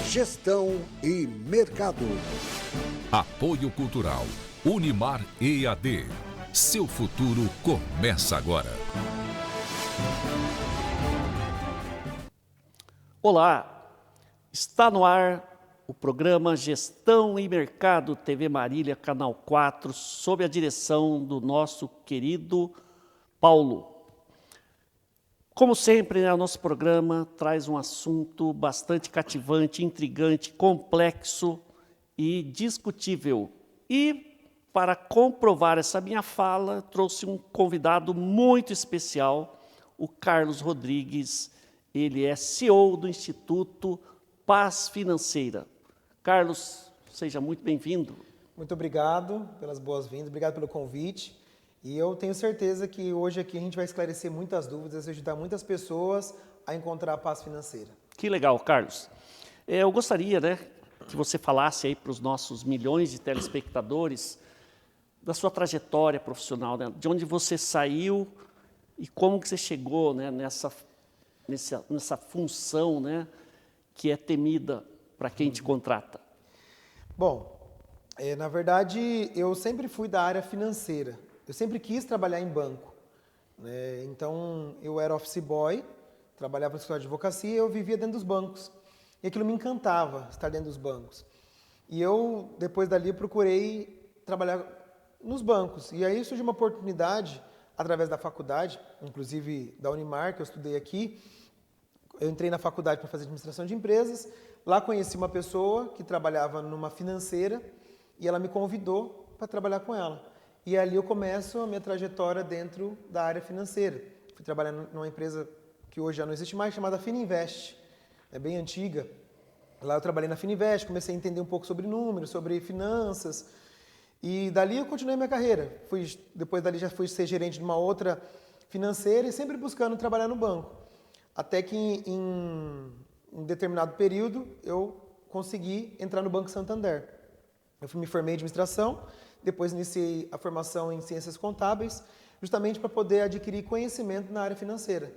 Gestão e Mercado. Apoio Cultural Unimar EAD. Seu futuro começa agora. Olá, está no ar o programa Gestão e Mercado TV Marília, Canal 4, sob a direção do nosso querido Paulo. Como sempre, o nosso programa traz um assunto bastante cativante, intrigante, complexo e discutível. E, para comprovar essa minha fala, trouxe um convidado muito especial, o Carlos Rodrigues. Ele é CEO do Instituto Paz Financeira. Carlos, seja muito bem-vindo. Muito obrigado pelas boas-vindas, obrigado pelo convite. E eu tenho certeza que hoje aqui a gente vai esclarecer muitas dúvidas, ajudar muitas pessoas a encontrar a paz financeira. Que legal, Carlos. Eu gostaria, que você falasse aí para os nossos milhões de telespectadores da sua trajetória profissional, de onde você saiu e como que você chegou, nessa função, que é temida para quem te contrata. Bom, na verdade, eu sempre fui da área financeira. Eu sempre quis trabalhar em banco. Então, eu era office boy, trabalhava no escritório de advocacia e eu vivia dentro dos bancos. E aquilo me encantava, estar dentro dos bancos. E eu, depois dali, procurei trabalhar nos bancos. E aí surgiu uma oportunidade, através da faculdade, inclusive da Unimar, que eu estudei aqui. Eu entrei na faculdade para fazer administração de empresas. Lá conheci uma pessoa que trabalhava numa financeira e ela me convidou para trabalhar com ela. E ali eu começo a minha trajetória dentro da área financeira. Fui trabalhar numa empresa que hoje já não existe mais, chamada Fininvest. É bem antiga. Lá eu trabalhei na Fininvest, comecei a entender um pouco sobre números, sobre finanças. E dali eu continuei minha carreira. Depois dali já fui ser gerente de uma outra financeira e sempre buscando trabalhar no banco. Até que em um determinado período eu consegui entrar no Banco Santander. Eu me formei em administração, depois iniciei a formação em ciências contábeis, justamente para poder adquirir conhecimento na área financeira.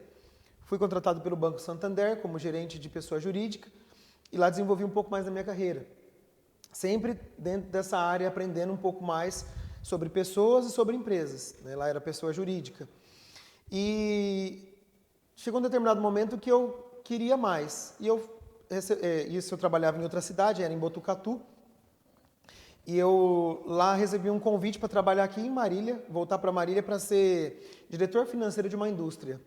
Fui contratado pelo Banco Santander como gerente de pessoa jurídica e lá desenvolvi um pouco mais da minha carreira. Sempre dentro dessa área, aprendendo um pouco mais sobre pessoas e sobre empresas. Lá era pessoa jurídica. E chegou um determinado momento que eu queria mais. E isso eu trabalhava em outra cidade, era em Botucatu. E eu lá recebi um convite para trabalhar aqui em Marília, voltar para Marília para ser diretor financeiro de uma indústria.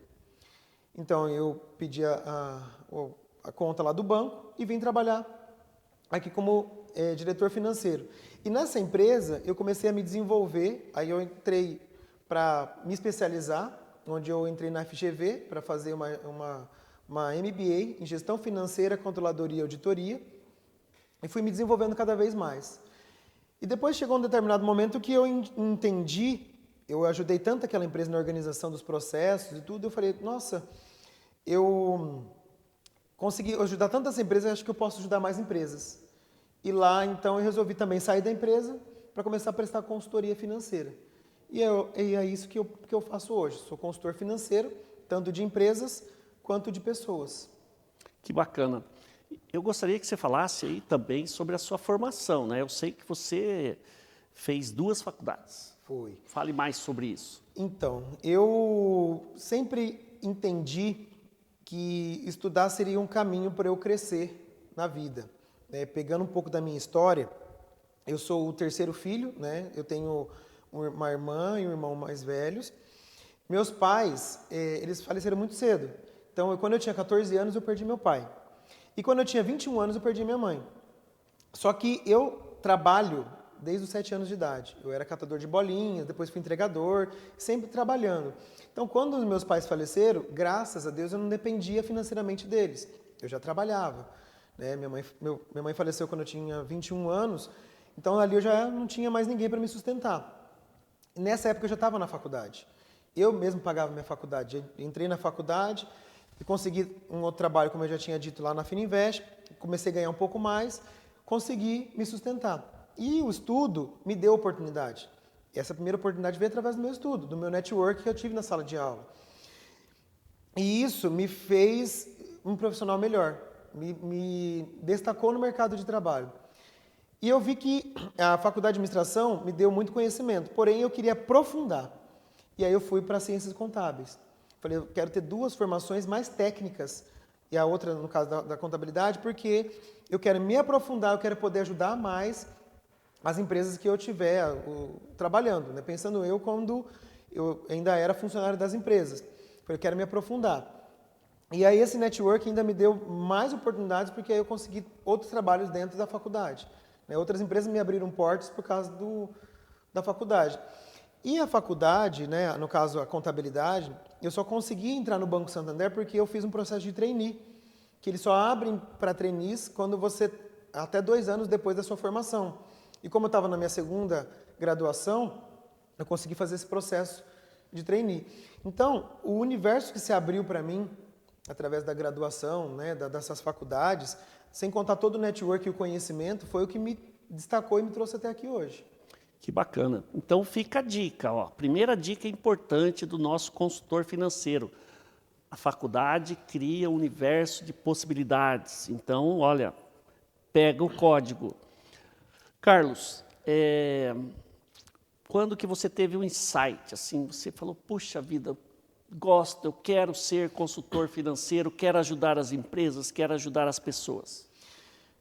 Então eu pedi a conta lá do banco e vim trabalhar aqui como diretor financeiro. E nessa empresa eu comecei a me desenvolver, aí eu entrei para me especializar, onde eu entrei na FGV para fazer uma MBA em Gestão Financeira, Controladoria e Auditoria, e fui me desenvolvendo cada vez mais. E depois chegou um determinado momento que eu entendi, eu ajudei tanto aquela empresa na organização dos processos e tudo, eu falei, nossa, eu consegui ajudar tantas empresas, acho que eu posso ajudar mais empresas. E lá, então, eu resolvi também sair da empresa para começar a prestar consultoria financeira. E é isso que eu faço hoje, sou consultor financeiro, tanto de empresas quanto de pessoas. Que bacana. Eu gostaria que você falasse aí também sobre a sua formação, Eu sei que você fez 2 faculdades. Foi. Fale mais sobre isso. Então, eu sempre entendi que estudar seria um caminho para eu crescer na vida. Pegando um pouco da minha história, eu sou o 3º filho, Eu tenho uma irmã e um irmão mais velhos. Meus pais, eles faleceram muito cedo. Então, quando eu tinha 14 anos, eu perdi meu pai. E quando eu tinha 21 anos, eu perdi minha mãe. Só que eu trabalho desde os 7 anos de idade. Eu era catador de bolinhas, depois fui entregador, sempre trabalhando. Então, quando os meus pais faleceram, graças a Deus, eu não dependia financeiramente deles. Eu já trabalhava. Minha mãe faleceu quando eu tinha 21 anos, então ali eu já não tinha mais ninguém para me sustentar. E nessa época eu já estava na faculdade. Eu mesmo pagava minha faculdade. Entrei na faculdade e consegui um outro trabalho, como eu já tinha dito, lá na Fininvest. Comecei a ganhar um pouco mais, consegui me sustentar. E o estudo me deu oportunidade. Essa primeira oportunidade veio através do meu estudo, do meu network que eu tive na sala de aula. E isso me fez um profissional melhor. me destacou no mercado de trabalho. E eu vi que a faculdade de administração me deu muito conhecimento, porém eu queria aprofundar. E aí eu fui para ciências contábeis. Falei, eu quero ter 2 formações mais técnicas, e a outra, no caso da contabilidade, porque eu quero me aprofundar, eu quero poder ajudar mais as empresas que eu tiver trabalhando, né? Pensando eu quando eu ainda era funcionário das empresas. Falei, eu quero me aprofundar. E aí esse network ainda me deu mais oportunidades, porque aí eu consegui outros trabalhos dentro da faculdade. Né? Outras empresas me abriram portas por causa da faculdade. E a faculdade, né, no caso a contabilidade, eu só consegui entrar no Banco Santander porque eu fiz um processo de trainee, que eles só abrem para trainees quando você, até 2 anos depois da sua formação. E como eu estava na minha segunda graduação, eu consegui fazer esse processo de trainee. Então, o universo que se abriu para mim, através da graduação, né, dessas faculdades, sem contar todo o network e o conhecimento, foi o que me destacou e me trouxe até aqui hoje. Que bacana. Então fica a dica, ó. Primeira dica importante do nosso consultor financeiro. A faculdade cria um universo de possibilidades. Então, olha, pega o código. Carlos, quando que você teve um insight, assim, você falou, puxa vida, gosto, eu quero ser consultor financeiro, quero ajudar as empresas, quero ajudar as pessoas?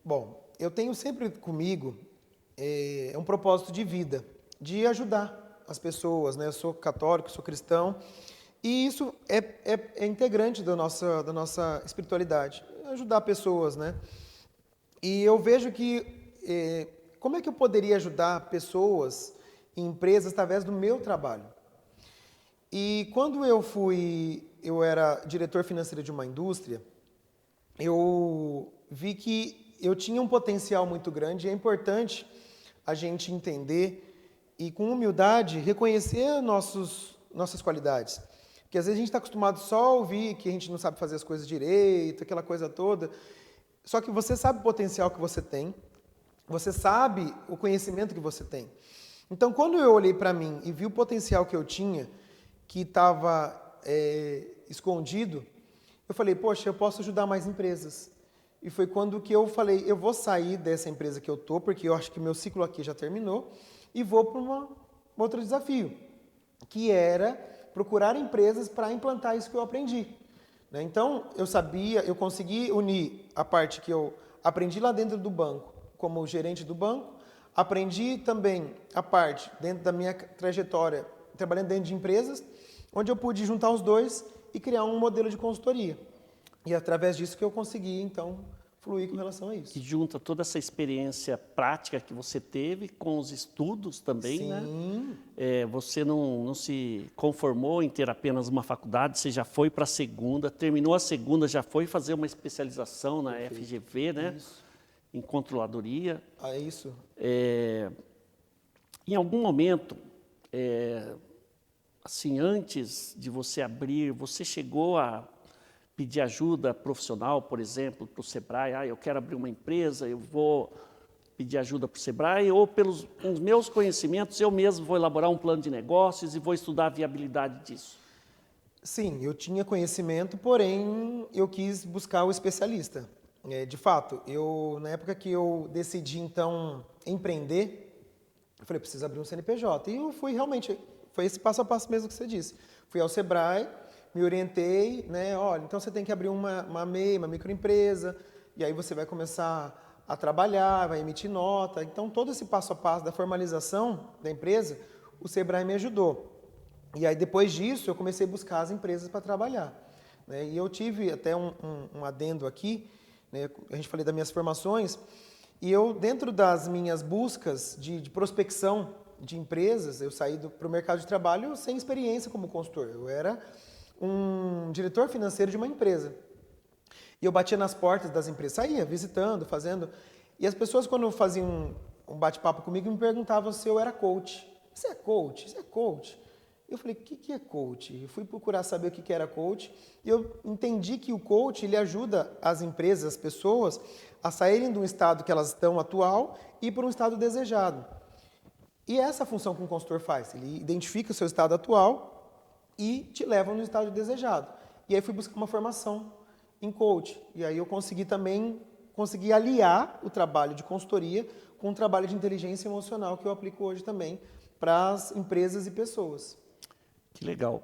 Bom, eu tenho sempre comigo um propósito de vida, de ajudar as pessoas, né? Eu sou católico, sou cristão, e isso é integrante da nossa espiritualidade, ajudar pessoas, né? E eu vejo que, como é que eu poderia ajudar pessoas e empresas através do meu trabalho? E quando eu era diretor financeiro de uma indústria, eu vi que eu tinha um potencial muito grande e é importante a gente entender e, com humildade, reconhecer nossas qualidades. Porque às vezes a gente está acostumado só a ouvir que a gente não sabe fazer as coisas direito, aquela coisa toda. Só que você sabe o potencial que você tem, você sabe o conhecimento que você tem. Então, quando eu olhei para mim e vi o potencial que eu tinha, que estava escondido, eu falei, poxa, eu posso ajudar mais empresas. E foi quando que eu falei, eu vou sair dessa empresa que eu estou, porque eu acho que meu ciclo aqui já terminou, e vou para um outro desafio, que era procurar empresas para implantar isso que eu aprendi. Né? Então, eu consegui unir a parte que eu aprendi lá dentro do banco, como gerente do banco, aprendi também a parte dentro da minha trajetória, trabalhando dentro de empresas, onde eu pude juntar os dois e criar um modelo de consultoria. E através disso que eu consegui, então, fluir com relação a isso. E junta toda essa experiência prática que você teve com os estudos também, Sim. né? Você não se conformou em ter apenas uma faculdade, você já foi para a segunda, terminou a segunda, já foi fazer uma especialização na FGV, né? Isso. Em controladoria. É isso. Em algum momento, assim, antes de você abrir, você chegou a pedir ajuda profissional, por exemplo, para o Sebrae? Eu quero abrir uma empresa, eu vou pedir ajuda para o Sebrae, ou pelos os meus conhecimentos, eu mesmo vou elaborar um plano de negócios e vou estudar a viabilidade disso? Sim, eu tinha conhecimento, porém eu quis buscar o especialista. De fato, na época que eu decidi, então, empreender, eu falei, preciso abrir um CNPJ. E eu fui realmente, foi esse passo a passo mesmo que você disse. Fui ao Sebrae, me orientei, né? Olha, então você tem que abrir uma MEI, uma microempresa, e aí você vai começar a trabalhar, vai emitir nota. Então, todo esse passo a passo da formalização da empresa, o Sebrae me ajudou. E aí, depois disso, eu comecei a buscar as empresas para trabalhar. Né? E eu tive até um adendo aqui, né? A gente falei das minhas formações, e eu, dentro das minhas buscas de prospecção de empresas, eu saí para o mercado de trabalho sem experiência como consultor. Eu era um diretor financeiro de uma empresa. E eu batia nas portas das empresas, saía visitando, fazendo. E as pessoas, quando faziam um bate-papo comigo, me perguntavam se eu era coach. Você é coach? Você é coach? Eu falei, o que é coach? Eu fui procurar saber o que era coach. E eu entendi que o coach ele ajuda as empresas, as pessoas, a saírem de um estado que elas estão atual e ir para um estado desejado. E essa é a função que um consultor faz. Ele identifica o seu estado atual e te leva no estado desejado. E aí fui buscar uma formação em coach. E aí eu consegui aliar o trabalho de consultoria com o trabalho de inteligência emocional que eu aplico hoje também para as empresas e pessoas. Que legal.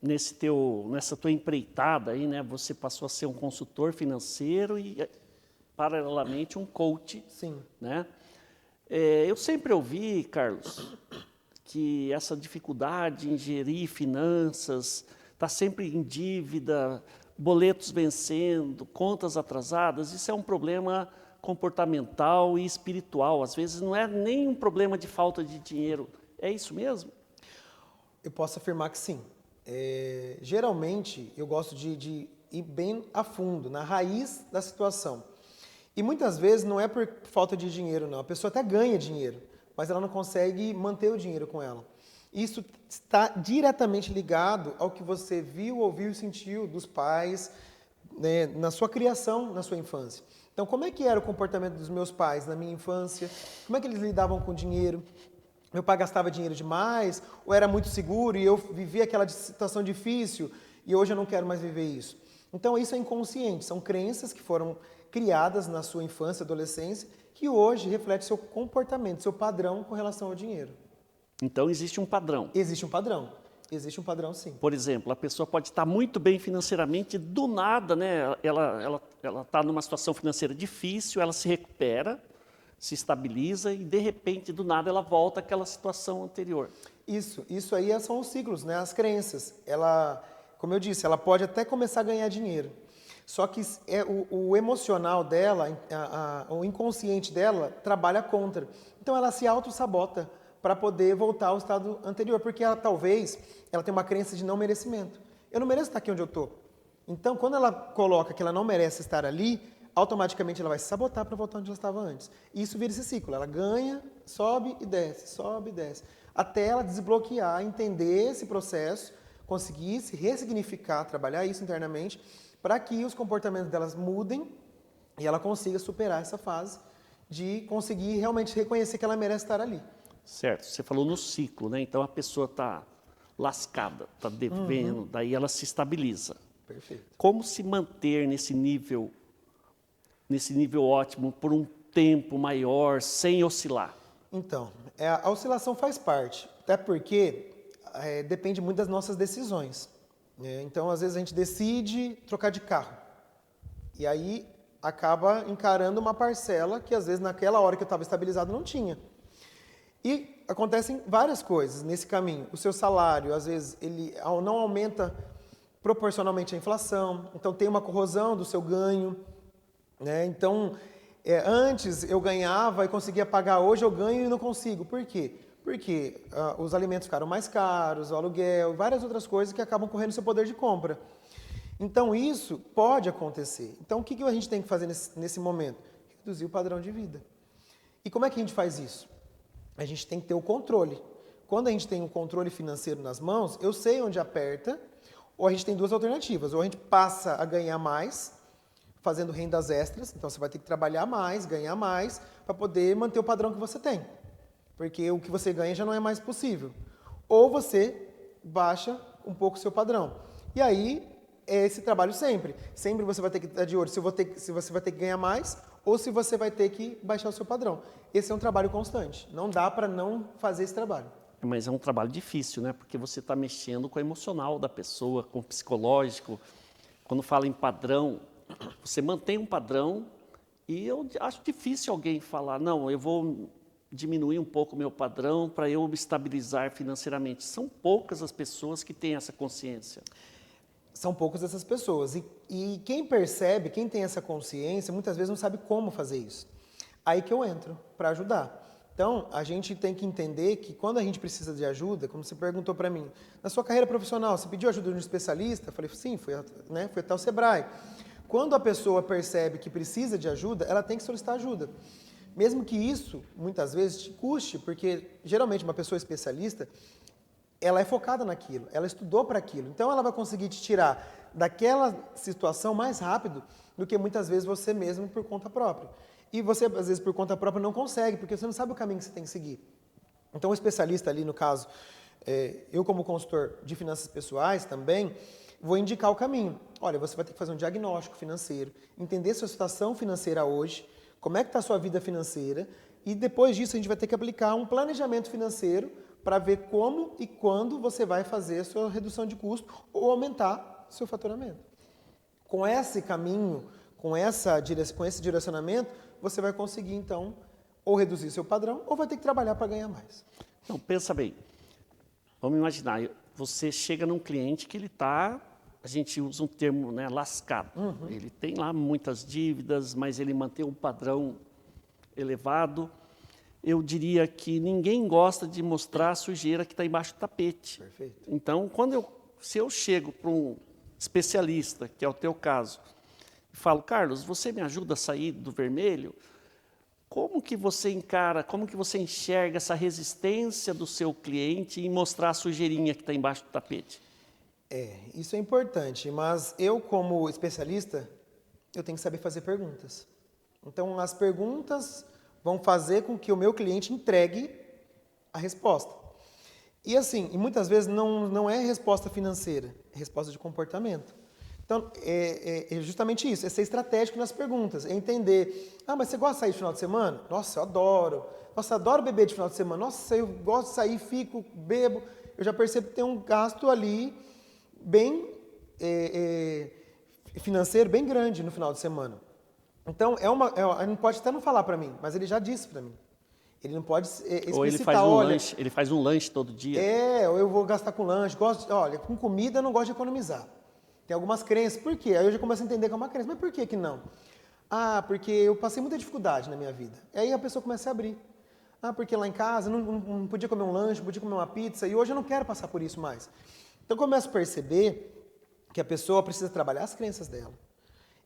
Nessa tua empreitada aí, né, você passou a ser um consultor financeiro e, paralelamente, um coach. Sim. Né? Eu sempre ouvi, Carlos, que essa dificuldade em gerir finanças, está sempre em dívida, boletos vencendo, contas atrasadas, isso é um problema comportamental e espiritual. Às vezes não é nem um problema de falta de dinheiro. É isso mesmo? Eu posso afirmar que sim. Geralmente, eu gosto de ir bem a fundo, na raiz da situação. E muitas vezes não é por falta de dinheiro, não. A pessoa até ganha dinheiro, mas ela não consegue manter o dinheiro com ela. Isso está diretamente ligado ao que você viu, ouviu e sentiu dos pais, né, na sua criação, na sua infância. Então, como é que era o comportamento dos meus pais na minha infância? Como é que eles lidavam com o dinheiro? Meu pai gastava dinheiro demais, ou era muito seguro e eu vivia aquela situação difícil e hoje eu não quero mais viver isso. Então, isso é inconsciente, são crenças que foram criadas na sua infância, adolescência, que hoje reflete seu comportamento, seu padrão com relação ao dinheiro. Então, existe um padrão. Existe um padrão. Existe um padrão, sim. Por exemplo, a pessoa pode estar muito bem financeiramente, do nada, né? Ela está numa situação financeira difícil, ela se recupera, se estabiliza e, de repente, do nada, ela volta àquela situação anterior. Isso aí são os ciclos, né? As crenças. Ela, como eu disse, ela pode até começar a ganhar dinheiro. Só que o emocional dela, o inconsciente dela, trabalha contra. Então, ela se auto-sabota para poder voltar ao estado anterior, porque ela tem uma crença de não merecimento. Eu não mereço estar aqui onde eu estou. Então, quando ela coloca que ela não merece estar ali, automaticamente ela vai se sabotar para voltar onde ela estava antes. E isso vira esse ciclo. Ela ganha, sobe e desce, até ela desbloquear, entender esse processo, conseguir se ressignificar, trabalhar isso internamente, para que os comportamentos delas mudem e ela consiga superar essa fase de conseguir realmente reconhecer que ela merece estar ali. Certo, você falou no ciclo, né? Então a pessoa está lascada, está devendo, daí ela se estabiliza. Perfeito. Como se manter nesse nível ótimo por um tempo maior, sem oscilar? Então, a oscilação faz parte, até porque depende muito das nossas decisões. Né? Então, às vezes a gente decide trocar de carro e aí acaba encarando uma parcela que às vezes naquela hora que eu estava estabilizado não tinha. E acontecem várias coisas nesse caminho. O seu salário, às vezes, ele não aumenta proporcionalmente à inflação, então tem uma corrosão do seu ganho. Né? Então, antes eu ganhava e conseguia pagar, hoje eu ganho e não consigo. Por quê? Porque os alimentos ficaram mais caros, o aluguel, várias outras coisas que acabam correndo seu poder de compra. Então, isso pode acontecer. Então, o que a gente tem que fazer nesse momento? Reduzir o padrão de vida. E como é que a gente faz isso? A gente tem que ter o controle. Quando a gente tem um controle financeiro nas mãos, eu sei onde aperta, ou a gente tem duas alternativas. Ou a gente passa a ganhar mais, fazendo rendas extras, então você vai ter que trabalhar mais, ganhar mais, para poder manter o padrão que você tem. Porque o que você ganha já não é mais possível. Ou você baixa um pouco o seu padrão. E aí, é esse trabalho sempre. Sempre você vai ter que estar de olho se você vai ter que ganhar mais ou se você vai ter que baixar o seu padrão. Esse é um trabalho constante. Não dá para não fazer esse trabalho. Mas é um trabalho difícil, né? Porque você está mexendo com o emocional da pessoa, com o psicológico. Quando fala em padrão, você mantém um padrão e eu acho difícil alguém falar, não, eu vou diminuir um pouco o meu padrão para eu me estabilizar financeiramente. São poucas as pessoas que têm essa consciência. São poucas essas pessoas. E quem percebe, quem tem essa consciência, muitas vezes não sabe como fazer isso. Aí que eu entro para ajudar. Então, a gente tem que entender que quando a gente precisa de ajuda, como você perguntou para mim, na sua carreira profissional, você pediu ajuda de um especialista? Eu falei, sim, foi até o Sebrae. Quando a pessoa percebe que precisa de ajuda, ela tem que solicitar ajuda. Mesmo que isso, muitas vezes, te custe, porque geralmente uma pessoa especialista, ela é focada naquilo, ela estudou para aquilo. Então, ela vai conseguir te tirar daquela situação mais rápido do que muitas vezes você mesmo por conta própria. E você, às vezes, por conta própria não consegue, porque você não sabe o caminho que você tem que seguir. Então, o especialista ali, no caso, eu como consultor de finanças pessoais também, vou indicar o caminho. olha, você vai ter que fazer um diagnóstico financeiro, entender sua situação financeira hoje, como é que está a sua vida financeira, e depois disso a gente vai ter que aplicar um planejamento financeiro para ver como e quando você vai fazer a sua redução de custo ou aumentar seu faturamento. Com esse caminho, com esse direcionamento, você vai conseguir, então, ou reduzir seu padrão, ou vai ter que trabalhar para ganhar mais. Então, pensa bem. Vamos imaginar, você chega num cliente que ele está, a gente usa um termo, né, lascado. Ele tem lá muitas dívidas, mas ele mantém um padrão elevado. Eu diria que ninguém gosta de mostrar a sujeira que está embaixo do tapete. Perfeito. Então, se eu chego para um especialista, que é o teu caso, e falo, Carlos, você me ajuda a sair do vermelho? Como que você encara, como que você enxerga essa resistência do seu cliente em mostrar a sujeirinha que está embaixo do tapete? Isso é importante, mas eu, como especialista, eu tenho que saber fazer perguntas. Então, as perguntas vão fazer com que o meu cliente entregue a resposta. E assim, muitas vezes não é resposta financeira, é resposta de comportamento. Então, é justamente isso, é ser estratégico nas perguntas, é entender, mas você gosta de sair de final de semana? Nossa, eu adoro. Nossa, eu adoro beber de final de semana. Nossa, eu gosto de sair, fico, bebo. Eu já percebo que tem um gasto ali bem financeiro, bem grande no final de semana. Então, ele pode até não falar para mim, mas ele já disse para mim. Ele não pode explicitar, ou ele faz um lanche todo dia. Ou eu vou gastar com lanche. Olha, com comida eu não gosto de economizar. Tem algumas crenças. Por quê? Aí eu já começo a entender que é uma crença. Mas por que não? Porque eu passei muita dificuldade na minha vida. Aí a pessoa começa a abrir. Porque lá em casa não podia comer um lanche, não podia comer uma pizza. E hoje eu não quero passar por isso mais. Então eu começo a perceber que a pessoa precisa trabalhar as crenças dela.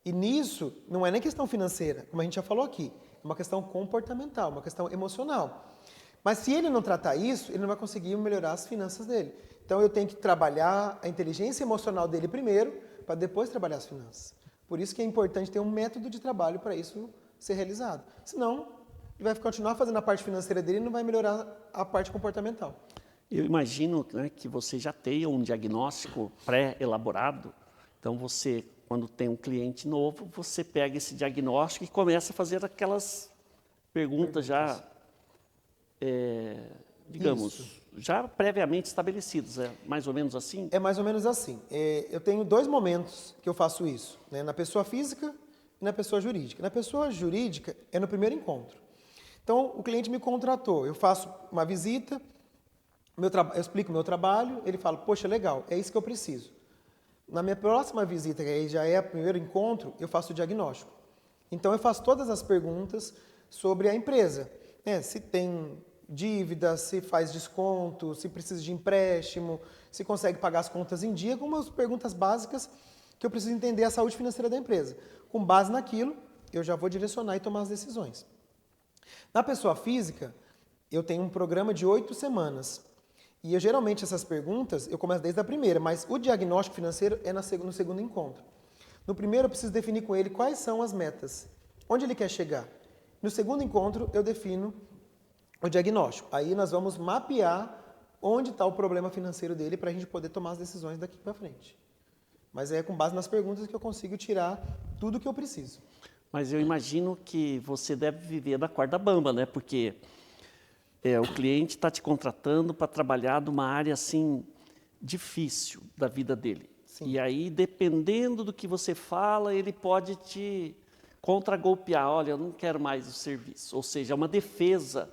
E nisso, não é nem questão financeira, como a gente já falou aqui. É uma questão comportamental, uma questão emocional. Mas se ele não tratar isso, ele não vai conseguir melhorar as finanças dele. Então eu tenho que trabalhar a inteligência emocional dele primeiro, para depois trabalhar as finanças. Por isso que é importante ter um método de trabalho para isso ser realizado. Senão, ele vai continuar fazendo a parte financeira dele e não vai melhorar a parte comportamental. Eu imagino, né, que você já tenha um diagnóstico pré-elaborado. Então você, quando tem um cliente novo, você pega esse diagnóstico e começa a fazer aquelas perguntas já, digamos, Isso. já previamente estabelecidas. É mais ou menos assim? É mais ou menos assim. Eu tenho 2 momentos que eu faço isso, né? Na pessoa física e na pessoa jurídica. Na pessoa jurídica é no primeiro encontro. Então, o cliente me contratou, eu faço uma visita, eu explico o meu trabalho, ele fala, poxa, legal, é isso que eu preciso. Na minha próxima visita, que aí já é o primeiro encontro, eu faço o diagnóstico. Então, eu faço todas as perguntas sobre a empresa. Se tem dívida, se faz desconto, se precisa de empréstimo, se consegue pagar as contas em dia, algumas perguntas básicas que eu preciso entender a saúde financeira da empresa. Com base naquilo, eu já vou direcionar e tomar as decisões. Na pessoa física, eu tenho um programa de 8 semanas. E geralmente essas perguntas, eu começo desde a primeira, mas o diagnóstico financeiro é no segundo encontro. No primeiro, eu preciso definir com ele quais são as metas, onde ele quer chegar. No segundo encontro, eu defino o diagnóstico. Aí nós vamos mapear onde está o problema financeiro dele para a gente poder tomar as decisões daqui para frente. Mas é com base nas perguntas que eu consigo tirar tudo o que eu preciso. Mas eu imagino que você deve viver da corda bamba, né? Porque o cliente está te contratando para trabalhar numa área assim difícil da vida dele. Sim. E aí, dependendo do que você fala, ele pode te contragolpear. Olha, eu não quero mais o serviço. Ou seja, é uma defesa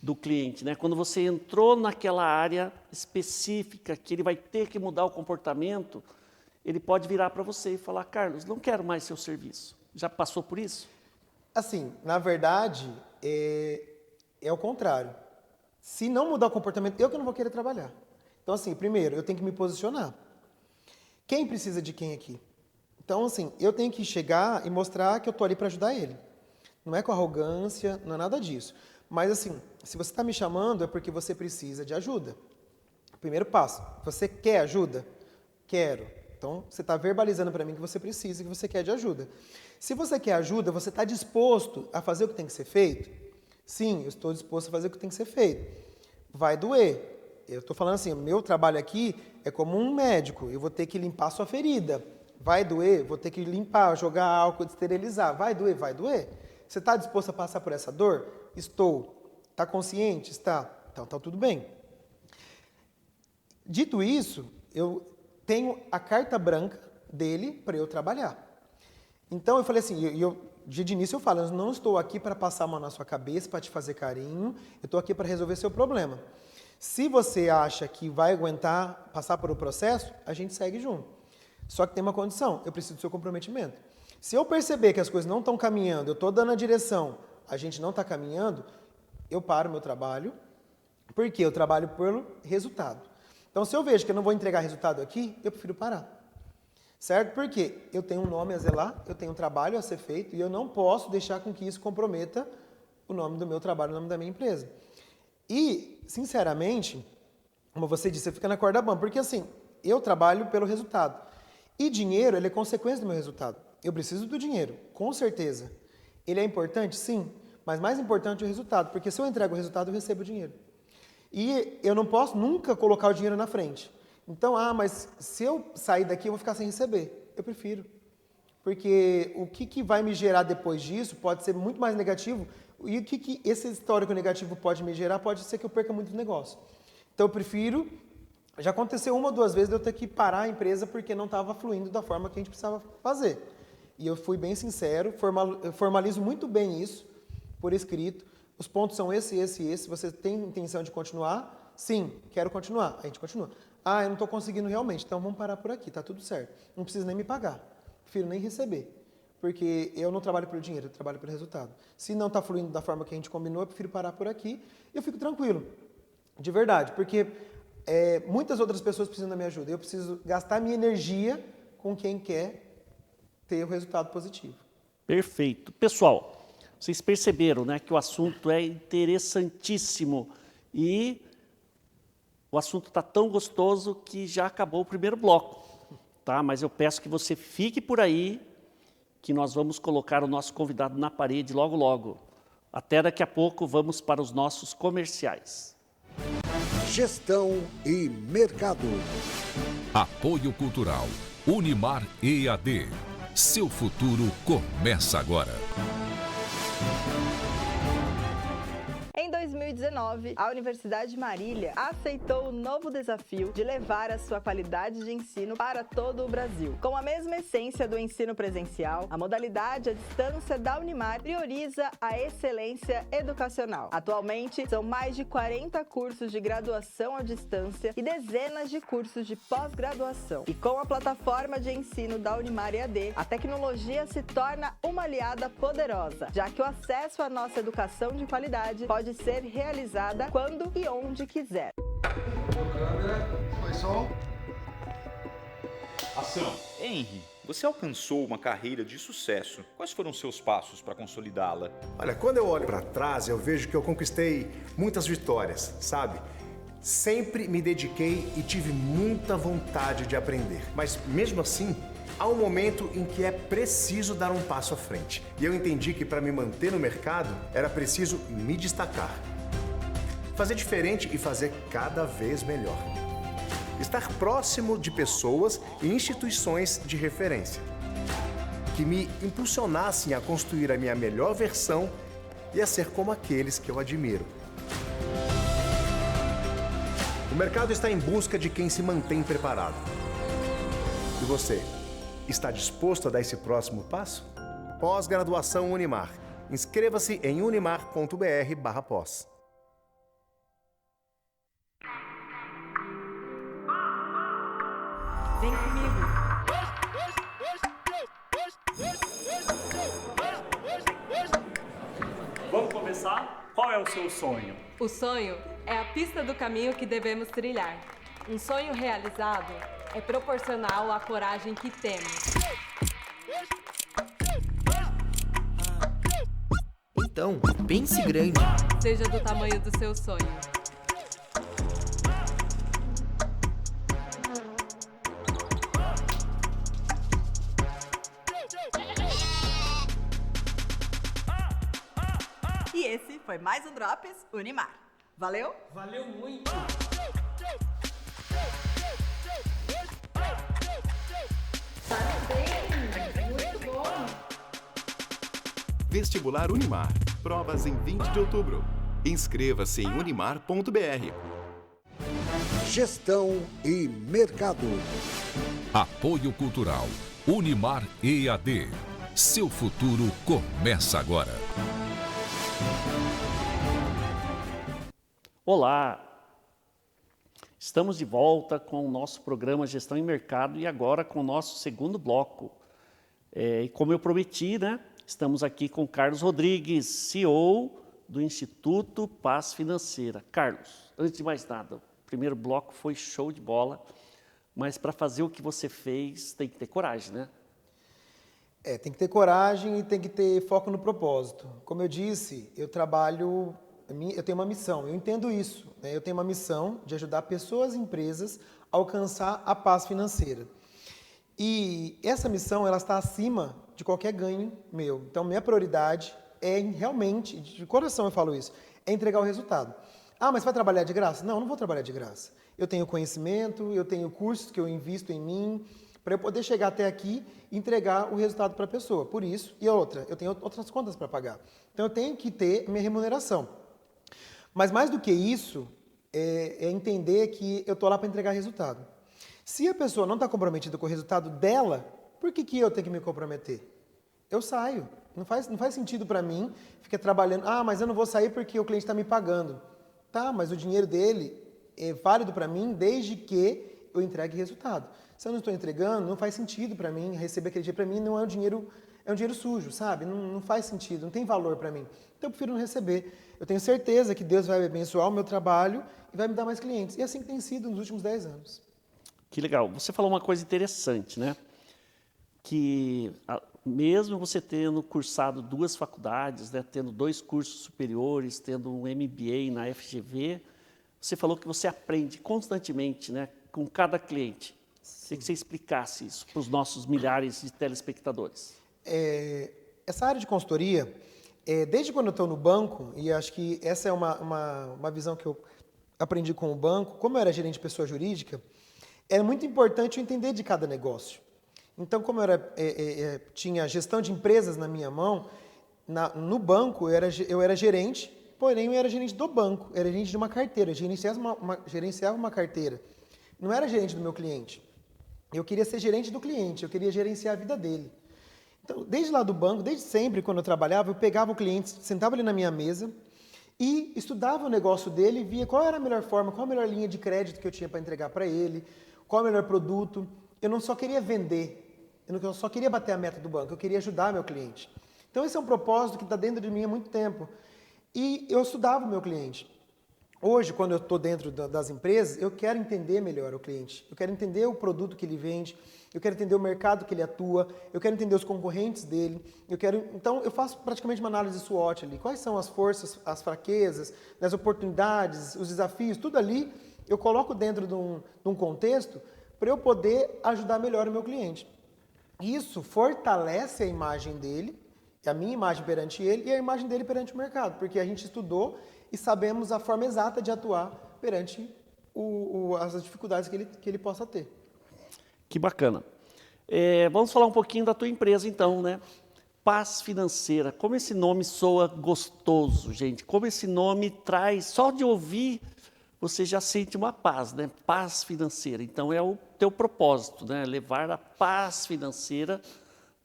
do cliente, né? Quando você entrou naquela área específica que ele vai ter que mudar o comportamento, ele pode virar para você e falar, Carlos, não quero mais seu serviço. Já passou por isso? Assim, na verdade, é o contrário. Se não mudar o comportamento, eu que não vou querer trabalhar. Então, assim, primeiro, eu tenho que me posicionar. Quem precisa de quem aqui? Então, assim, eu tenho que chegar e mostrar que eu estou ali para ajudar ele. Não é com arrogância, não é nada disso. Mas, assim, se você está me chamando, é porque você precisa de ajuda. Primeiro passo, você quer ajuda? Quero. Então, você está verbalizando para mim que você precisa, que você quer de ajuda. Se você quer ajuda, você está disposto a fazer o que tem que ser feito? Sim, eu estou disposto a fazer o que tem que ser feito. Vai doer. Eu estou falando assim, o meu trabalho aqui é como um médico. Eu vou ter que limpar a sua ferida. Vai doer? Vou ter que limpar, jogar álcool, esterilizar. Vai doer? Vai doer. Você está disposto a passar por essa dor? Estou. Está consciente? Está. Então, está tudo bem. Dito isso, eu tenho a carta branca dele para eu trabalhar. Então, eu falei assim, de início eu falo, eu não estou aqui para passar a mão na sua cabeça, para te fazer carinho, eu estou aqui para resolver seu problema. Se você acha que vai aguentar passar por o processo, a gente segue junto. Só que tem uma condição, eu preciso do seu comprometimento. Se eu perceber que as coisas não estão caminhando, eu estou dando a direção, a gente não está caminhando, eu paro o meu trabalho, porque eu trabalho pelo resultado. Então, se eu vejo que eu não vou entregar resultado aqui, eu prefiro parar. Certo? Porque eu tenho um nome a zelar, eu tenho um trabalho a ser feito e eu não posso deixar com que isso comprometa o nome do meu trabalho, o nome da minha empresa. E, sinceramente, como você disse, você fica na corda bamba, porque assim, eu trabalho pelo resultado. E dinheiro, ele é consequência do meu resultado. Eu preciso do dinheiro, com certeza. Ele é importante? Sim, mas mais importante é o resultado, porque se eu entrego o resultado, eu recebo o dinheiro. E eu não posso nunca colocar o dinheiro na frente. Então, mas se eu sair daqui, eu vou ficar sem receber. Eu prefiro. Porque o que vai me gerar depois disso pode ser muito mais negativo. E o que esse histórico negativo pode me gerar pode ser que eu perca muito negócio. Então, eu prefiro... Já aconteceu 1 ou 2 vezes de eu ter que parar a empresa porque não estava fluindo da forma que a gente precisava fazer. E eu fui bem sincero, formalizo muito bem isso, por escrito. Os pontos são esse. Você tem intenção de continuar? Sim, quero continuar. A gente continua. Eu não estou conseguindo realmente, então vamos parar por aqui, tá tudo certo. Não precisa nem me pagar, prefiro nem receber, porque eu não trabalho pelo dinheiro, eu trabalho pelo resultado. Se não está fluindo da forma que a gente combinou, eu prefiro parar por aqui e eu fico tranquilo, de verdade, porque muitas outras pessoas precisam da minha ajuda, eu preciso gastar minha energia com quem quer ter o resultado positivo. Perfeito. Pessoal, vocês perceberam, né, que o assunto é interessantíssimo e... O assunto está tão gostoso que já acabou o primeiro bloco, tá? Mas eu peço que você fique por aí, que nós vamos colocar o nosso convidado na parede logo, logo. Até daqui a pouco, vamos para os nossos comerciais. Gestão e mercado. Apoio Cultural. Unimar EAD. Seu futuro começa agora. Em 2019, a Universidade Marília aceitou o novo desafio de levar a sua qualidade de ensino para todo o Brasil. Com a mesma essência do ensino presencial, a modalidade à distância da Unimar prioriza a excelência educacional. Atualmente, são mais de 40 cursos de graduação à distância e dezenas de cursos de pós-graduação. E com a plataforma de ensino da Unimar EAD, a tecnologia se torna uma aliada poderosa, já que o acesso à nossa educação de qualidade pode ser realizada quando e onde quiser. Câmera, foi som. Ação. Henry, você alcançou uma carreira de sucesso. Quais foram os seus passos para consolidá-la? Olha, quando eu olho para trás, eu vejo que eu conquistei muitas vitórias, sabe? Sempre me dediquei e tive muita vontade de aprender. Mas mesmo assim, há um momento em que é preciso dar um passo à frente. E eu entendi que para me manter no mercado, era preciso me destacar. Fazer diferente e fazer cada vez melhor. Estar próximo de pessoas e instituições de referência. Que me impulsionassem a construir a minha melhor versão e a ser como aqueles que eu admiro. O mercado está em busca de quem se mantém preparado. E você? Está disposto a dar esse próximo passo? Pós-graduação Unimar. Inscreva-se em unimar.br/pós. Vem comigo. Vamos começar? Qual é o seu sonho? O sonho é a pista do caminho que devemos trilhar. Um sonho realizado é proporcional à coragem que temos. Então, pense grande. Seja do tamanho do seu sonho. E esse foi mais um Drops Unimar. Valeu? Valeu muito! Parabéns! Vestibular Unimar. Provas em 20 de outubro. Inscreva-se em unimar.br. Gestão e mercado. Apoio Cultural. Unimar EAD. Seu futuro começa agora. Olá! Estamos de volta com o nosso programa Gestão e Mercado e agora com o nosso segundo bloco. E como eu prometi, né? Estamos aqui com Carlos Rodrigues, CEO do Instituto Paz Financeira. Carlos, antes de mais nada, o primeiro bloco foi show de bola, mas para fazer o que você fez tem que ter coragem, né? Tem que ter coragem e tem que ter foco no propósito. Como eu disse, eu tenho uma missão, eu entendo isso, né? Eu tenho uma missão de ajudar pessoas e empresas a alcançar a paz financeira. E essa missão, ela está acima de qualquer ganho meu. Então, minha prioridade é realmente, de coração eu falo isso, é entregar o resultado. Ah, mas vai trabalhar de graça? Não, não vou trabalhar de graça. Eu tenho conhecimento, eu tenho cursos que eu invisto em mim, para eu poder chegar até aqui e entregar o resultado para a pessoa. Por isso, e outra, eu tenho outras contas para pagar. Então, eu tenho que ter minha remuneração. Mas mais do que isso, é entender que eu estou lá para entregar resultado. Se a pessoa não está comprometida com o resultado dela, por que eu tenho que me comprometer? Eu saio. Não faz sentido para mim ficar trabalhando. Ah, mas eu não vou sair porque o cliente está me pagando. Tá, mas o dinheiro dele é válido para mim desde que eu entregue resultado. Se eu não estou entregando, não faz sentido para mim receber aquele dinheiro. Para mim não é um dinheiro sujo, sabe? Não faz sentido, não tem valor para mim. Então eu prefiro não receber. Eu tenho certeza que Deus vai abençoar o meu trabalho e vai me dar mais clientes. E é assim que tem sido nos últimos 10 anos. Que legal. Você falou uma coisa interessante, né? Que mesmo você tendo cursado 2 faculdades, né, tendo 2 cursos superiores, tendo um MBA na FGV, você falou que você aprende constantemente, né, com cada cliente. Queria que você explicasse isso para os nossos milhares de telespectadores. Essa área de consultoria, desde quando eu estou no banco, e acho que essa é uma visão que eu aprendi com o banco, como eu era gerente de pessoa jurídica, é muito importante eu entender de cada negócio. Então, como eu tinha gestão de empresas na minha mão, no banco eu era gerente, porém eu era gerente do banco, era gerente de uma carteira, gerenciava uma carteira. Não era gerente do meu cliente. Eu queria ser gerente do cliente, eu queria gerenciar a vida dele. Então, desde lá do banco, desde sempre, quando eu trabalhava, eu pegava o cliente, sentava ele na minha mesa e estudava o negócio dele, via qual era a melhor forma, qual a melhor linha de crédito que eu tinha para entregar para ele, qual o melhor produto. Eu não só queria vender, eu não só queria bater a meta do banco, eu queria ajudar meu cliente. Então, esse é um propósito que está dentro de mim há muito tempo. E eu estudava o meu cliente. Hoje, quando eu estou dentro das empresas, eu quero entender melhor o cliente. Eu quero entender o produto que ele vende, eu quero entender o mercado que ele atua, eu quero entender os concorrentes dele. Então, eu faço praticamente uma análise SWOT ali. Quais são as forças, as fraquezas, as oportunidades, os desafios, tudo ali eu coloco dentro de um contexto para eu poder ajudar melhor o meu cliente. Isso fortalece a imagem dele, a minha imagem perante ele e a imagem dele perante o mercado, porque a gente estudou e sabemos a forma exata de atuar perante as dificuldades que ele possa ter. Que bacana. Vamos falar um pouquinho da tua empresa, então, né? Paz Financeira. Como esse nome soa gostoso, gente. Como esse nome traz, só de ouvir, você já sente uma paz, né? Paz Financeira. Então, é o teu propósito, né? Levar a paz financeira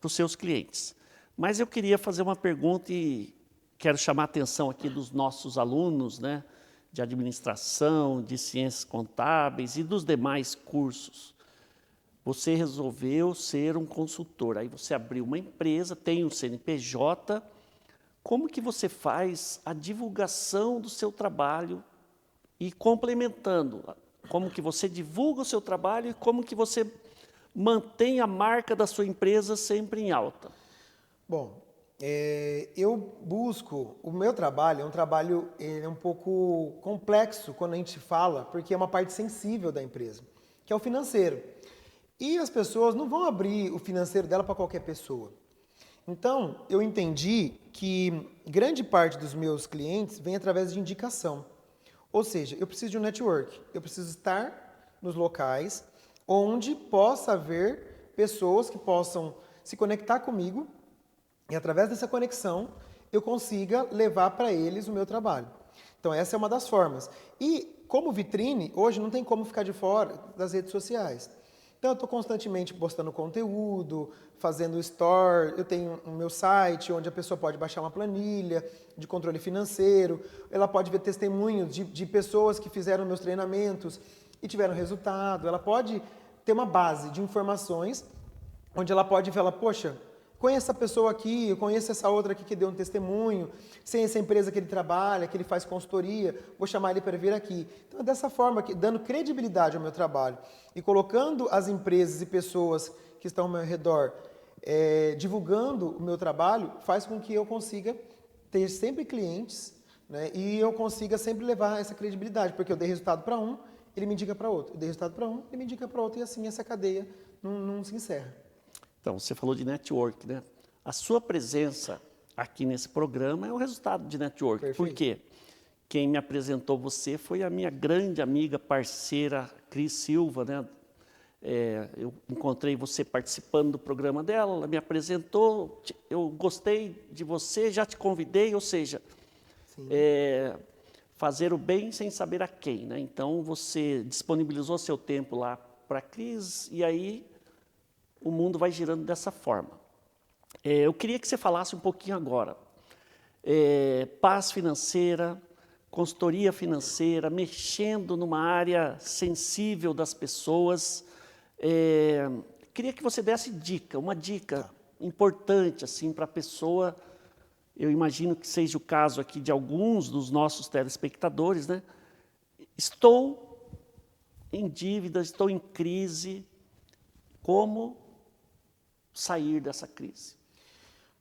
para os seus clientes. Mas eu queria fazer uma pergunta e quero chamar a atenção aqui dos nossos alunos, né, de administração, de ciências contábeis e dos demais cursos. Você resolveu ser um consultor, aí você abriu uma empresa, tem um CNPJ. Como que você faz a divulgação do seu trabalho e complementando, como que você divulga o seu trabalho e como que você mantém a marca da sua empresa sempre em alta? Bom, eu busco, o meu trabalho é um trabalho um pouco complexo quando a gente fala, porque é uma parte sensível da empresa, que é o financeiro. E as pessoas não vão abrir o financeiro dela para qualquer pessoa. Então, eu entendi que grande parte dos meus clientes vem através de indicação. Ou seja, eu preciso de um network, eu preciso estar nos locais onde possa haver pessoas que possam se conectar comigo e através dessa conexão eu consiga levar para eles o meu trabalho. Então essa é uma das formas. E como vitrine, hoje não tem como ficar de fora das redes sociais. Então eu estou constantemente postando conteúdo, fazendo store, eu tenho o meu site onde a pessoa pode baixar uma planilha de controle financeiro, ela pode ver testemunhos de pessoas que fizeram meus treinamentos e tiveram resultado, ela pode ter uma base de informações onde ela pode falar, poxa, conheço essa pessoa aqui, eu conheço essa outra aqui que deu um testemunho, sei essa empresa que ele trabalha, que ele faz consultoria, vou chamar ele para vir aqui. Então, é dessa forma, dando credibilidade ao meu trabalho e colocando as empresas e pessoas que estão ao meu redor, divulgando o meu trabalho, faz com que eu consiga ter sempre clientes, né, e eu consiga sempre levar essa credibilidade, porque eu dei resultado para um, ele me indica para outro, eu dei resultado para um, ele me indica para outro, e assim essa cadeia não se encerra. Então, você falou de network, né? A sua presença aqui nesse programa é o resultado de network. Perfeito. Por quê? Quem me apresentou você foi a minha grande amiga, parceira, Cris Silva, né? Eu encontrei você participando do programa dela, ela me apresentou, eu gostei de você, já te convidei, ou seja, fazer o bem sem saber a quem, né? Então, você disponibilizou seu tempo lá para a Cris e aí o mundo vai girando dessa forma. Eu queria que você falasse um pouquinho agora. Paz financeira, consultoria financeira, mexendo numa área sensível das pessoas. Queria que você desse uma dica importante assim, para a pessoa. Eu imagino que seja o caso aqui de alguns dos nossos telespectadores, né? Estou em dívida, estou em crise. Como sair dessa crise?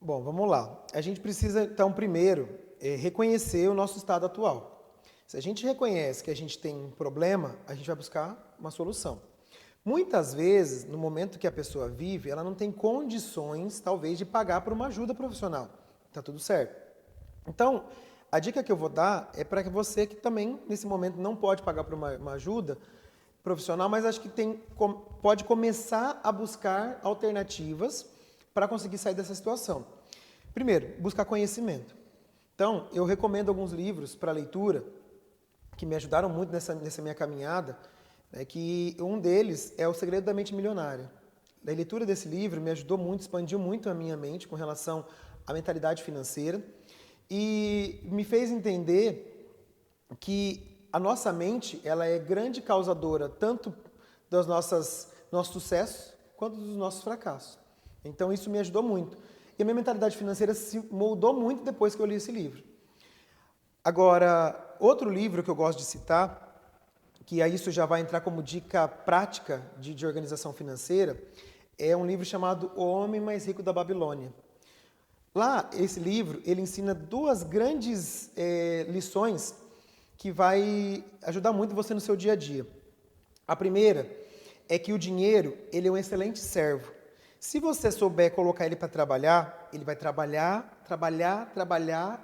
Bom, vamos lá. A gente precisa, então, primeiro, reconhecer o nosso estado atual. Se a gente reconhece que a gente tem um problema, a gente vai buscar uma solução. Muitas vezes, no momento que a pessoa vive, ela não tem condições, talvez, de pagar por uma ajuda profissional. Tá tudo certo. Então, a dica que eu vou dar é para você que também, nesse momento, não pode pagar por uma ajuda profissional, mas acho que pode começar a buscar alternativas para conseguir sair dessa situação. Primeiro, buscar conhecimento. Então, eu recomendo alguns livros para leitura que me ajudaram muito nessa minha caminhada, né, que um deles é O Segredo da Mente Milionária. A leitura desse livro me ajudou muito, expandiu muito a minha mente com relação à mentalidade financeira e me fez entender que a nossa mente, ela é grande causadora tanto dos nossos sucessos quanto dos nossos fracassos. Então isso me ajudou muito. E a minha mentalidade financeira se moldou muito depois que eu li esse livro. Agora, outro livro que eu gosto de citar, que aí isso já vai entrar como dica prática de organização financeira, é um livro chamado O Homem Mais Rico da Babilônia. Lá, esse livro, ele ensina duas grandes lições que vai ajudar muito você no seu dia a dia. A primeira é que o dinheiro, ele é um excelente servo. Se você souber colocar ele para trabalhar, ele vai trabalhar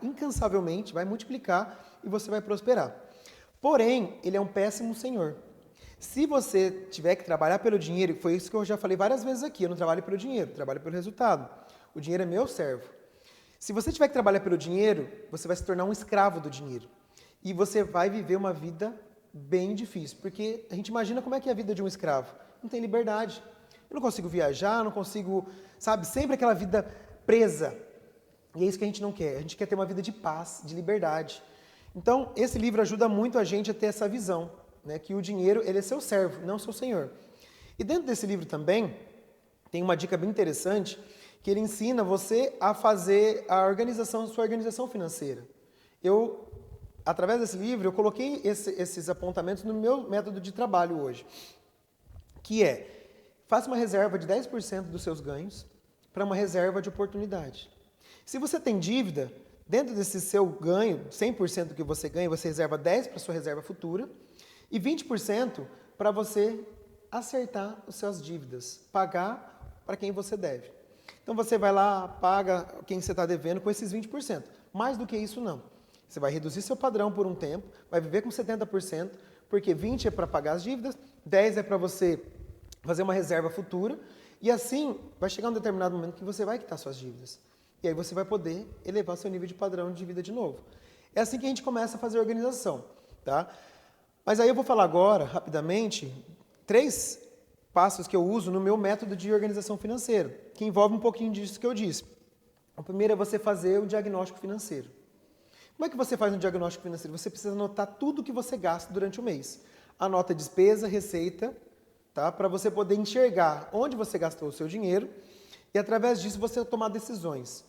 incansavelmente, vai multiplicar e você vai prosperar. Porém, ele é um péssimo senhor. Se você tiver que trabalhar pelo dinheiro, foi isso que eu já falei várias vezes aqui, eu não trabalho pelo dinheiro, eu trabalho pelo resultado. O dinheiro é meu servo. Se você tiver que trabalhar pelo dinheiro, você vai se tornar um escravo do dinheiro. E você vai viver uma vida bem difícil, porque a gente imagina como é que é a vida de um escravo. Não tem liberdade. Eu não consigo viajar, não consigo, sabe, sempre aquela vida presa. E é isso que a gente não quer. A gente quer ter uma vida de paz, de liberdade. Então, esse livro ajuda muito a gente a ter essa visão, né, que o dinheiro, ele é seu servo, não seu senhor. E dentro desse livro também, tem uma dica bem interessante, que ele ensina você a fazer sua organização financeira. Através desse livro, eu coloquei esses apontamentos no meu método de trabalho hoje, que faça uma reserva de 10% dos seus ganhos para uma reserva de oportunidade. Se você tem dívida, dentro desse seu ganho, 100% do que você ganha, você reserva 10% para sua reserva futura e 20% para você acertar as suas dívidas, pagar para quem você deve. Então você vai lá, paga quem você está devendo com esses 20%. Mais do que isso, não. Você vai reduzir seu padrão por um tempo, vai viver com 70%, porque 20% é para pagar as dívidas, 10% é para você fazer uma reserva futura, e assim vai chegar um determinado momento que você vai quitar suas dívidas. E aí você vai poder elevar seu nível de padrão de vida de novo. É assim que a gente começa a fazer a organização, tá? Mas aí eu vou falar agora, rapidamente, 3 passos que eu uso no meu método de organização financeira, que envolve um pouquinho disso que eu disse. O primeiro é você fazer o diagnóstico financeiro. Como é que você faz um diagnóstico financeiro? Você precisa anotar tudo que você gasta durante o mês. Anota despesa, receita, tá? Para você poder enxergar onde você gastou o seu dinheiro e, através disso, você tomar decisões.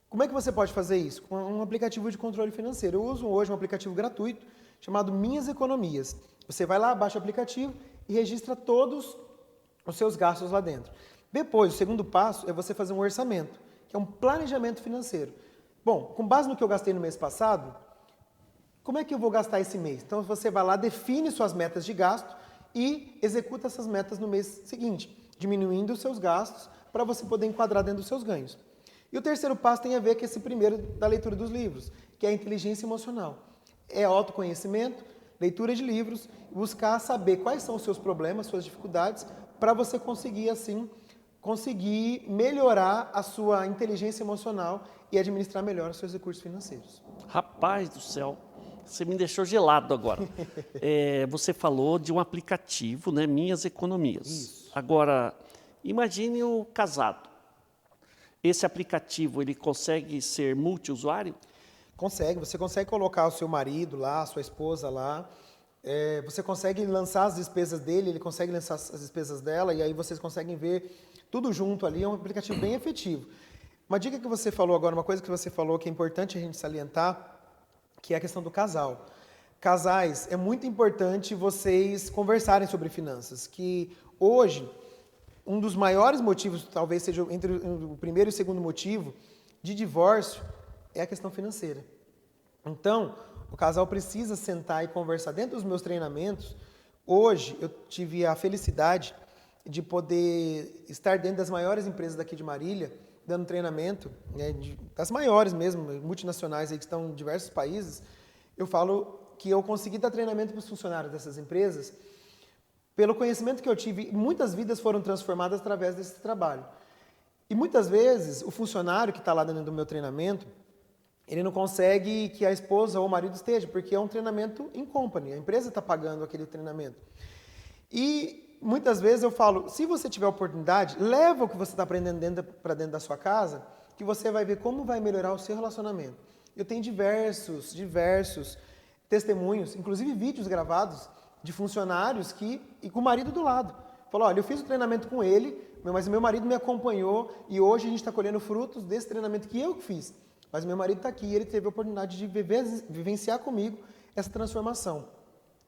Como é que você pode fazer isso? Com um aplicativo de controle financeiro. Eu uso hoje um aplicativo gratuito chamado Minhas Economias. Você vai lá, baixa o aplicativo e registra todos os seus gastos lá dentro. Depois, o segundo passo é você fazer um orçamento, que é um planejamento financeiro. Bom, com base no que eu gastei no mês passado, como é que eu vou gastar esse mês? Então você vai lá, define suas metas de gasto e executa essas metas no mês seguinte, diminuindo os seus gastos para você poder enquadrar dentro dos seus ganhos. E o terceiro passo tem a ver com esse primeiro da leitura dos livros, que é a inteligência emocional. É autoconhecimento, leitura de livros, buscar saber quais são os seus problemas, suas dificuldades, para você conseguir, assim, melhorar a sua inteligência emocional e administrar melhor os seus recursos financeiros. Rapaz do céu, você me deixou gelado agora. Você falou de um aplicativo, né, Minhas Economias. Isso. Agora, imagine o casado. Esse aplicativo, ele consegue ser multiusuário? Consegue, você consegue colocar o seu marido lá, a sua esposa lá, você consegue lançar as despesas dele, ele consegue lançar as despesas dela, e aí vocês conseguem ver tudo junto ali, é um aplicativo bem efetivo. Uma dica que você falou agora, uma coisa que você falou que é importante a gente salientar, que é a questão do casal. Casais, é muito importante vocês conversarem sobre finanças, que hoje, um dos maiores motivos, talvez seja entre o primeiro e o segundo motivo, de divórcio, é a questão financeira. Então, o casal precisa sentar e conversar. Dentro dos meus treinamentos, hoje eu tive a felicidade de poder estar dentro das maiores empresas daqui de Marília, dando treinamento, né, das maiores mesmo, multinacionais aí que estão em diversos países. Eu falo que eu consegui dar treinamento para os funcionários dessas empresas pelo conhecimento que eu tive. Muitas vidas foram transformadas através desse trabalho. E muitas vezes o funcionário que está lá dentro do meu treinamento, ele não consegue que a esposa ou o marido esteja, porque é um treinamento in company, a empresa está pagando aquele treinamento. E muitas vezes eu falo, se você tiver oportunidade, leva o que você está aprendendo para dentro da sua casa, que você vai ver como vai melhorar o seu relacionamento. Eu tenho diversos testemunhos, inclusive vídeos gravados de funcionários e com o marido do lado. Falou, olha, eu fiz o treinamento com ele, mas meu marido me acompanhou e hoje a gente está colhendo frutos desse treinamento que eu fiz. Mas meu marido está aqui e ele teve a oportunidade de vivenciar comigo essa transformação.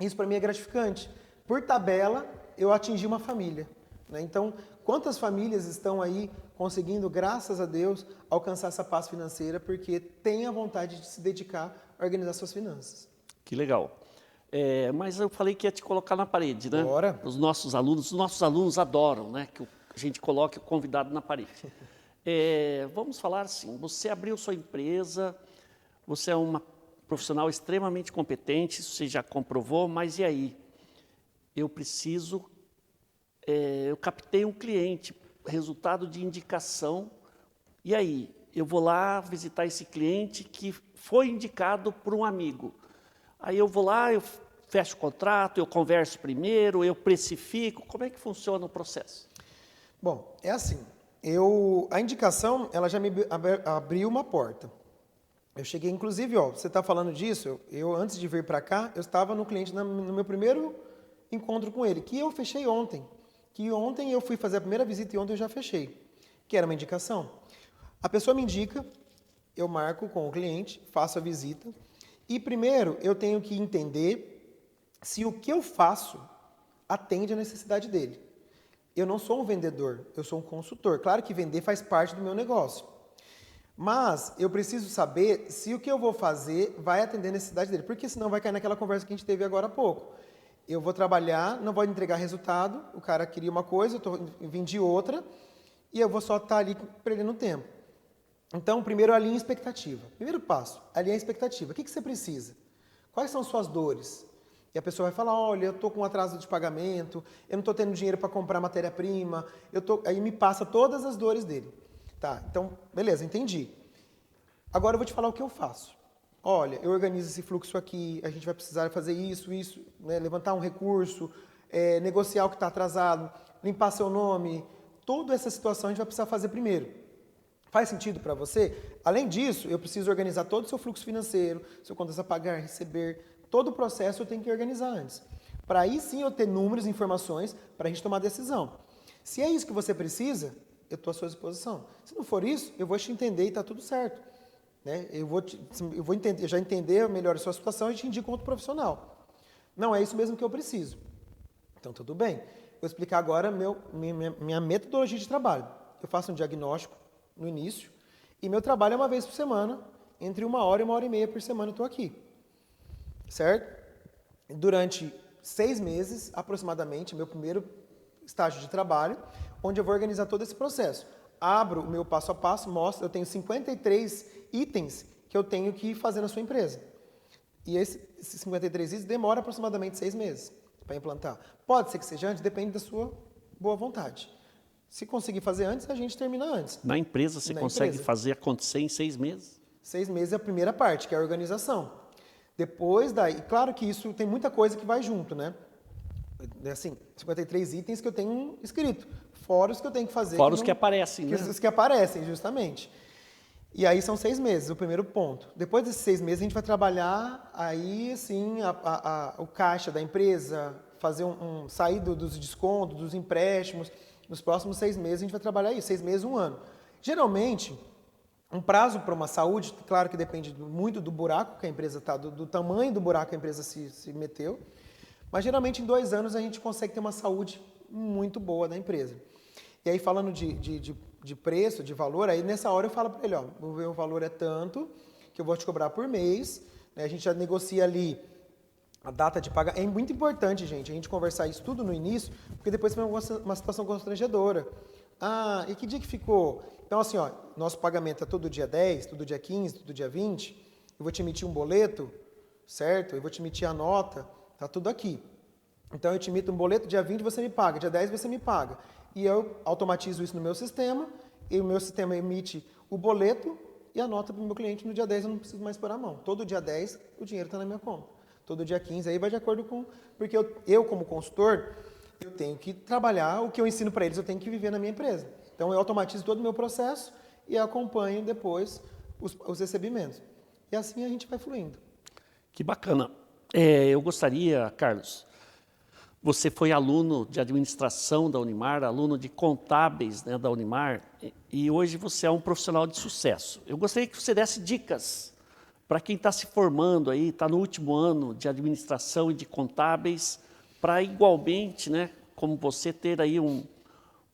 Isso para mim é gratificante. Por tabela, eu atingi uma família, né? Então, quantas famílias estão aí conseguindo, graças a Deus, alcançar essa paz financeira porque têm a vontade de se dedicar a organizar suas finanças. Que legal. Mas eu falei que ia te colocar na parede, né? Bora. Os nossos alunos adoram, né, que a gente coloque o convidado na parede. Vamos falar assim, você abriu sua empresa, você é uma profissional extremamente competente, isso você já comprovou, mas e aí? Eu captei um cliente, resultado de indicação, e aí? Eu vou lá visitar esse cliente que foi indicado por um amigo. Aí eu vou lá, eu fecho o contrato, eu converso primeiro, eu precifico, como é que funciona o processo? Bom, é assim, a indicação, ela já me abriu uma porta. Eu cheguei, inclusive, você está falando disso, eu antes de vir para cá, eu estava no cliente no meu primeiro encontro com ele, que eu fechei ontem. Que ontem eu fui fazer a primeira visita e ontem eu já fechei, que era uma indicação. A pessoa me indica, eu marco com o cliente, faço a visita, e primeiro eu tenho que entender se o que eu faço atende à necessidade dele. Eu não sou um vendedor, eu sou um consultor. Claro que vender faz parte do meu negócio. Mas eu preciso saber se o que eu vou fazer vai atender a necessidade dele, porque senão vai cair naquela conversa que a gente teve agora há pouco. Eu vou trabalhar, não vou entregar resultado, o cara queria uma coisa, eu vendi outra, e eu vou só estar ali perdendo tempo. Então, primeiro, alinhe a expectativa. Primeiro passo, alinhe a expectativa. O que você precisa? Quais são suas dores? E a pessoa vai falar, olha, eu estou com atraso de pagamento, eu não estou tendo dinheiro para comprar matéria-prima, aí me passa todas as dores dele. Tá, então, beleza, entendi. Agora eu vou te falar o que eu faço. Olha, eu organizo esse fluxo aqui, a gente vai precisar fazer isso, né, levantar um recurso, negociar o que está atrasado, limpar seu nome, toda essa situação a gente vai precisar fazer primeiro. Faz sentido para você? Além disso, eu preciso organizar todo o seu fluxo financeiro, seu contas a pagar, receber, todo o processo eu tenho que organizar antes. Para aí sim eu ter números, informações, para a gente tomar decisão. Se é isso que você precisa, eu estou à sua disposição. Se não for isso, eu vou te entender e está tudo certo. Né? Eu vou entender, já entender melhor a sua situação e te indico outro profissional. Não é isso mesmo que eu preciso. Então, tudo bem. Vou explicar agora minha metodologia de trabalho. Eu faço um diagnóstico no início e meu trabalho é uma vez por semana, entre 1 hora e 1h30 por semana eu estou aqui. Certo? Durante 6 meses, aproximadamente, meu primeiro estágio de trabalho, onde eu vou organizar todo esse processo. Abro o meu passo a passo, mostro, eu tenho 53 itens que eu tenho que fazer na sua empresa. E esses 53 itens demora aproximadamente 6 meses para implantar. Pode ser que seja antes, depende da sua boa vontade. Se conseguir fazer antes, a gente termina antes. Na empresa você consegue fazer acontecer em 6 meses? 6 meses é a primeira parte, que é a organização. Depois daí, claro que isso tem muita coisa que vai junto, né? Assim, 53 itens que eu tenho escrito, fora os que eu tenho que fazer. Fora os que aparecem, né? Os que aparecem, justamente. E aí são 6 meses, o primeiro ponto. Depois desses 6 meses a gente vai trabalhar aí, sim, o caixa da empresa, fazer sair dos descontos, dos empréstimos. Nos próximos 6 meses a gente vai trabalhar isso, 6 meses, 1 ano. Geralmente, um prazo para uma saúde, claro que depende muito do buraco que a empresa está, do tamanho do buraco que a empresa se meteu, mas geralmente em 2 anos a gente consegue ter uma saúde muito boa da empresa. E aí falando de preço, de valor, aí nessa hora eu falo para ele, ó, o meu valor é tanto que eu vou te cobrar por mês, né? A gente já negocia ali a data de pagar. É muito importante, gente, a gente conversar isso tudo no início, porque depois fica uma situação constrangedora. Ah, e que dia que ficou? Então assim, ó, nosso pagamento é todo dia 10, todo dia 15, todo dia 20, eu vou te emitir um boleto, certo? Eu vou te emitir a nota, tá tudo aqui. Então eu te emito um boleto, dia 20 você me paga, dia 10 você me paga. E eu automatizo isso no meu sistema, e o meu sistema emite o boleto e a nota para o meu cliente no dia 10, eu não preciso mais pôr a mão. Todo dia 10 o dinheiro está na minha conta. Todo dia 15 aí vai de acordo com... Porque eu como consultor, eu tenho que trabalhar, o que eu ensino para eles eu tenho que viver na minha empresa. Então eu automatizo todo o meu processo e acompanho depois os recebimentos. E assim a gente vai fluindo. Que bacana. Eu gostaria, Carlos, você foi aluno de administração da Unimar, aluno de contábeis, né, da Unimar, e hoje você é um profissional de sucesso. Eu gostaria que você desse dicas para quem está se formando aí, está no último ano de administração e de contábeis, para igualmente, né, como você, ter aí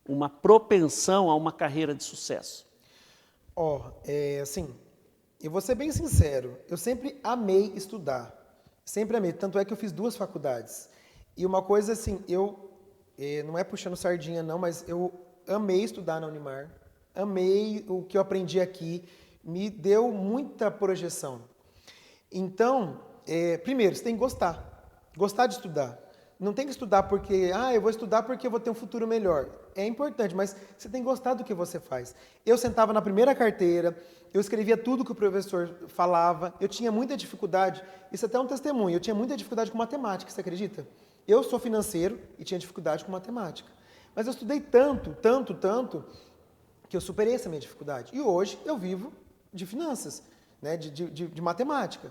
uma propensão a uma carreira de sucesso. Assim, eu vou ser bem sincero, eu sempre amei estudar, sempre amei, tanto é que eu fiz 2 faculdades. E uma coisa assim, não é puxando sardinha não, mas eu amei estudar na Unimar, amei o que eu aprendi aqui, me deu muita projeção. Então, primeiro, você tem que gostar de estudar. Não tem que estudar porque, eu vou estudar porque eu vou ter um futuro melhor. É importante, mas você tem que gostar do que você faz. Eu sentava na primeira carteira, eu escrevia tudo que o professor falava, eu tinha muita dificuldade, isso até é um testemunho, eu tinha muita dificuldade com matemática, você acredita? Eu sou financeiro e tinha dificuldade com matemática. Mas eu estudei tanto, que eu superei essa minha dificuldade. E hoje eu vivo de finanças, né, de matemática.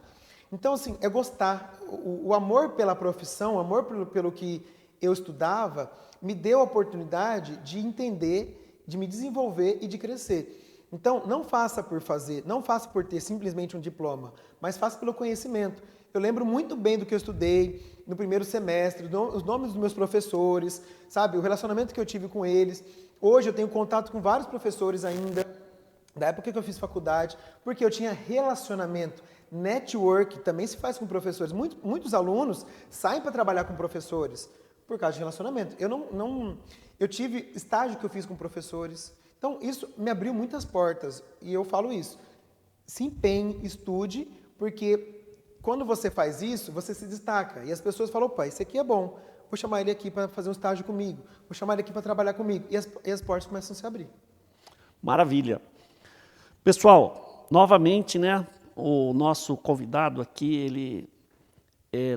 Então, assim, é gostar. O amor pela profissão, o amor pelo que eu estudava, me deu a oportunidade de entender, de me desenvolver e de crescer. Então, não faça por fazer, não faça por ter simplesmente um diploma, mas faça pelo conhecimento. Eu lembro muito bem do que eu estudei no primeiro semestre, os nomes dos meus professores, sabe, o relacionamento que eu tive com eles. Hoje eu tenho contato com vários professores ainda, da época que eu fiz faculdade, porque eu tinha relacionamento. Network também se faz com professores. Muitos alunos saem para trabalhar com professores por causa de relacionamento. Eu tive estágio que eu fiz com professores. Então, isso me abriu muitas portas. E eu falo isso. Se empenhe, estude, porque quando você faz isso, você se destaca. E as pessoas falam, opa, esse aqui é bom. Vou chamar ele aqui para fazer um estágio comigo. Vou chamar ele aqui para trabalhar comigo. E as portas começam a se abrir. Maravilha. Pessoal, novamente, né, o nosso convidado aqui, ele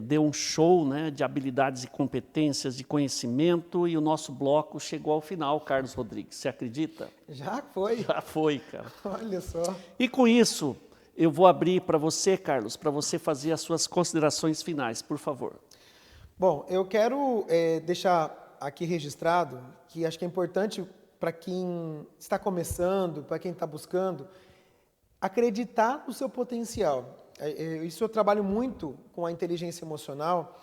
deu um show, né, de habilidades e competências, de conhecimento, e o nosso bloco chegou ao final, Carlos Rodrigues. Você acredita? Já foi? Já foi, cara. Olha só. E com isso, eu vou abrir para você, Carlos, para você fazer as suas considerações finais, por favor. Bom, eu quero deixar aqui registrado que acho que é importante para quem está começando, para quem está buscando, acreditar no seu potencial. Isso eu trabalho muito com a inteligência emocional,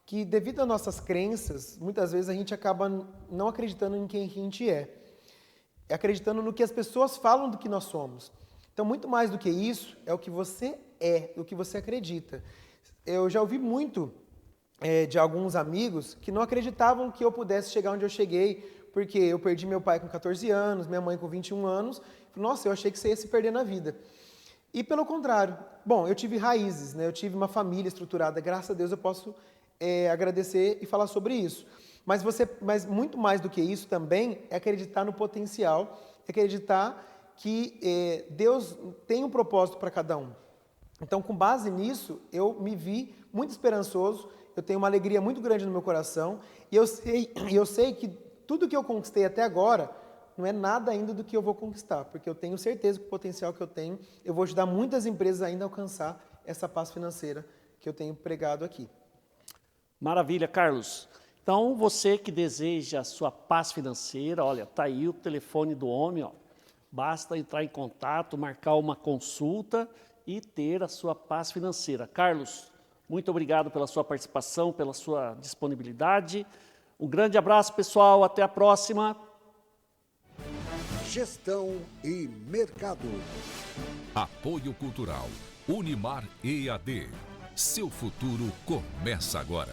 que devido às nossas crenças, muitas vezes a gente acaba não acreditando em quem a gente é, acreditando no que as pessoas falam do que nós somos. Então, muito mais do que isso, é o que você é, o que você acredita. Eu já ouvi muito de alguns amigos que não acreditavam que eu pudesse chegar onde eu cheguei, porque eu perdi meu pai com 14 anos, minha mãe com 21 anos. Nossa, eu achei que você ia se perder na vida. E pelo contrário, bom, eu tive raízes, né? Eu tive uma família estruturada, graças a Deus eu posso agradecer e falar sobre isso. Mas muito mais do que isso também é acreditar no potencial, é acreditar que Deus tem um propósito para cada um. Então, com base nisso, eu me vi muito esperançoso, eu tenho uma alegria muito grande no meu coração, e eu sei que tudo que eu conquistei até agora não é nada ainda do que eu vou conquistar, porque eu tenho certeza que o potencial que eu tenho, eu vou ajudar muitas empresas ainda a alcançar essa paz financeira que eu tenho pregado aqui. Maravilha, Carlos. Então, você que deseja a sua paz financeira, olha, está aí o telefone do homem, ó. Basta entrar em contato, marcar uma consulta e ter a sua paz financeira. Carlos, muito obrigado pela sua participação, pela sua disponibilidade. Um grande abraço, pessoal. Até a próxima. Gestão e mercado. Apoio Cultural. Unimar EAD. Seu futuro começa agora.